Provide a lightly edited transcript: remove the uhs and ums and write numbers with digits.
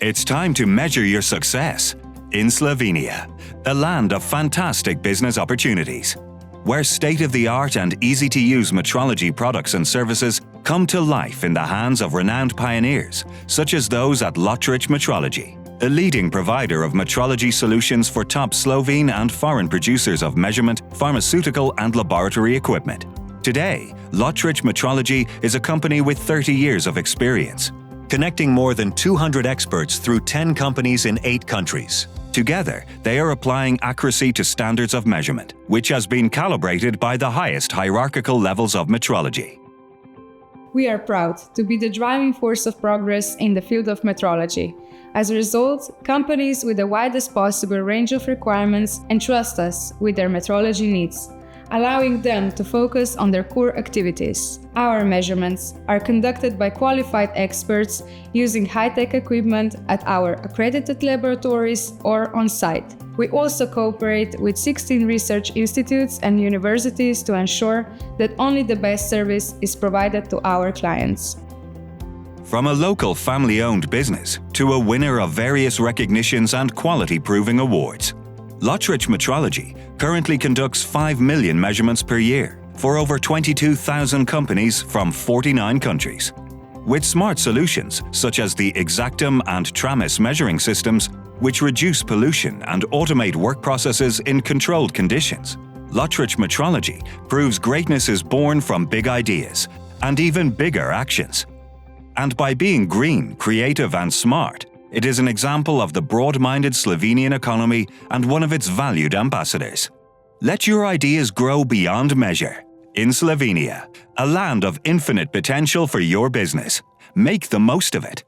It's time to measure your success in Slovenia, a land of fantastic business opportunities, where state-of-the-art and easy-to-use metrology products and services come to life in the hands of renowned pioneers, such as those at Lotrich Metrology, a leading provider of metrology solutions for top Slovene and foreign producers of measurement, pharmaceutical and laboratory equipment. Today, Lotrich Metrology is a company with 30 years of experience, connecting more than 200 experts through 10 companies in 8 countries. Together, they are applying accuracy to standards of measurement, which has been calibrated by the highest hierarchical levels of metrology. We are proud to be the driving force of progress in the field of metrology. As a result, companies with the widest possible range of requirements entrust us with their metrology needs, allowing them to focus on their core activities. Our measurements are conducted by qualified experts using high-tech equipment at our accredited laboratories or on-site. We also cooperate with 16 research institutes and universities to ensure that only the best service is provided to our clients. From a local family-owned business to a winner of various recognitions and quality-proving awards, Lotrich Metrology currently conducts 5 million measurements per year for over 22,000 companies from 49 countries. With smart solutions such as the Exactum and Tramis measuring systems, which reduce pollution and automate work processes in controlled conditions, Lotrich Metrology proves greatness is born from big ideas and even bigger actions. And by being green, creative and smart, it is an example of the broad-minded Slovenian economy and one of its valued ambassadors. Let your ideas grow beyond measure. In Slovenia, a land of infinite potential for your business. Make the most of it.